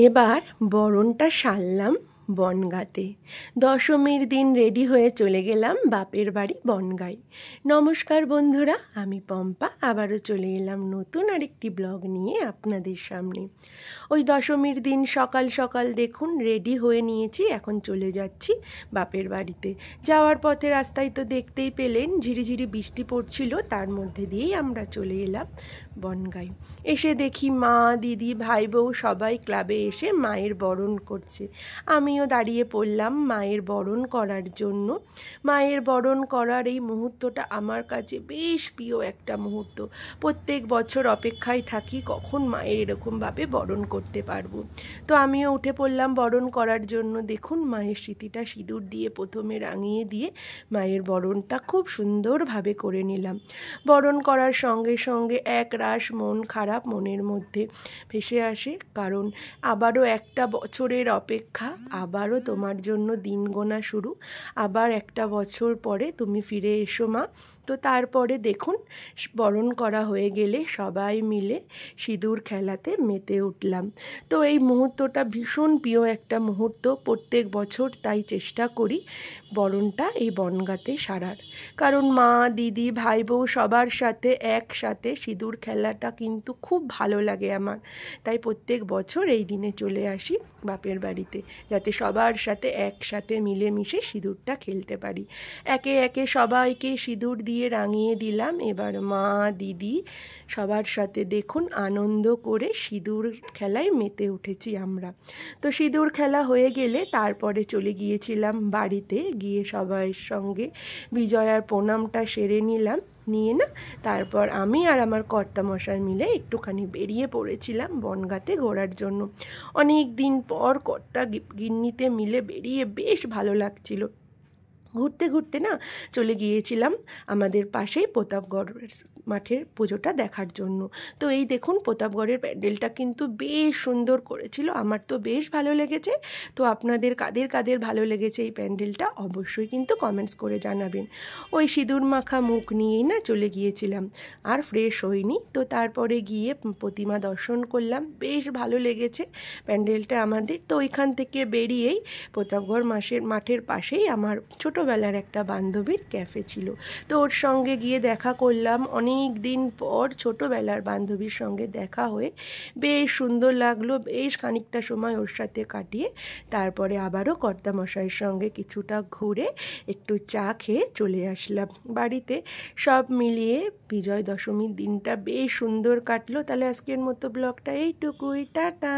এবার বরণটা সারলাম বনগাঁতে। দশমীর দিন রেডি হয়ে চলে গেলাম বাপের বাড়ি বনগাঁয়। নমস্কার বন্ধুরা, আমি পম্পা আবারও চলে এলাম নতুন আরেকটি ব্লগ নিয়ে আপনাদের সামনে। ওই দশমীর দিন সকাল সকাল দেখুন রেডি হয়ে নিয়েছি, এখন চলে যাচ্ছি বাপের বাড়িতে। যাওয়ার পথে রাস্তায় তো দেখতেই পেলেন ঝিরিঝিরি বৃষ্টি পড়ছিল, তার মধ্যে দিয়েই আমরা চলে এলাম বনগাঁয়। এসে দেখি মা, দিদি, ভাই, বউ সবাই ক্লাবে এসে মায়ের বরণ করছে। আমিও দাঁড়িয়ে পড়লাম মায়ের বরণ করার জন্য। মায়ের বরণ করার এই মুহূর্তটা আমার কাছে বেশ প্রিয় একটা মুহূর্ত। প্রত্যেক বছর অপেক্ষায় থাকি কখন মায়ের এরকমভাবে বরণ করতে পারবো। তো আমিও উঠে পড়লাম বরণ করার জন্য। দেখুন মায়ের স্মৃতিটা সিঁদুর দিয়ে প্রথমে রাঙিয়ে দিয়ে মায়ের বরণটা খুব সুন্দরভাবে করে নিলাম। বরণ করার সঙ্গে সঙ্গে এক রাশ মন খারাপ মনের মধ্যে ভেসে আসে, কারণ আবারও একটা বছরের অপেক্ষা, আবারও তোমার জন্য দিন গোনা শুরু, আবার একটা বছর পরে তুমি ফিরে এসো মা। তো তারপরে দেখুন বরণ করা হয়ে গেলে সবাই মিলে সিঁদুর খেলাতে মেতে উঠলাম। তো এই মুহূর্তটা ভীষণ প্রিয় একটা মুহূর্ত, প্রত্যেক বছর তাই চেষ্টা করি বরণটা এই বনগাঁতে সারার। কারণ মা, দিদি, ভাই, বউ সবার সাথে একসাথে সিঁদুর খেলাটা কিন্তু খুব ভালো লাগে আমার। তাই প্রত্যেক বছর এই দিনে চলে আসি বাপের বাড়িতে, যাতে সবার সাথে একসাথে মিলেমিশে সিঁদুরটা খেলতে পারি। একে একে সবাইকে সিঁদুর দিয়ে রাঙিয়ে দিলাম। এবার মা, দিদি সবার সাথে দেখুন আনন্দ করে সিঁদুর খেলায় মেতে উঠেছি আমরা। তো সিঁদুর খেলা হয়ে গেলে তারপরে চলে গিয়েছিলাম বাড়িতে, গিয়ে সবার সঙ্গে বিজয়ার প্রণামটা সেরে নিলাম। নিয়ে না তারপর আমি আর আমার কর্তামশাই মিলে একটুখানি বেরিয়ে পড়েছিলাম বনগাঁতে ঘোরার জন্য। অনেক দিন পর কর্তা গিন্নিতে মিলে বেরিয়ে বেশ ভালো লাগছিল। ঘুরতে ঘুরতে না চলে গিয়েছিলাম আমাদের পাশেই প্রতাপগড়ের মাঠের পুজোটা দেখার জন্য। তো এই দেখুন প্রতাপগড়ের প্যান্ডেলটা কিন্তু বেশ সুন্দর করেছিল, আমার তো বেশ ভালো লেগেছে। তো আপনাদের কাদের কাদের ভালো লেগেছে এই প্যান্ডেলটা অবশ্যই কিন্তু কমেন্টস করে জানাবেন। ওই সিঁদুর মাখা মুখ নিয়েই না চলে গিয়েছিলাম, আর ফ্রেশ হইনি। তো তারপরে গিয়ে প্রতিমা দর্শন করলাম, বেশ ভালো লেগেছে প্যান্ডেলটা আমাদের। তো ওইখান থেকে বেরিয়েই প্রতাপগড় মাঠের পাশেই আমার ছোটোবেলার একটা বান্ধবীর ক্যাফে ছিল। তো ওর সঙ্গে গিয়ে দেখা করলাম, অনেক দিন পর ছোটোবেলার বান্ধবীর সঙ্গে দেখা হয়ে বেশ সুন্দর লাগলো। বেশ খানিকটা সময় ওর সাথে কাটিয়ে তারপরে আবারও কর্তামশাইয়ের সঙ্গে কিছুটা ঘুরে একটু চা খেয়ে চলে আসলাম বাড়িতে। সব মিলিয়ে বিজয় দশমীর দিনটা বেশ সুন্দর কাটলো। তাহলে আজকের মতো ব্লগটা এইটুকুই, টাটা।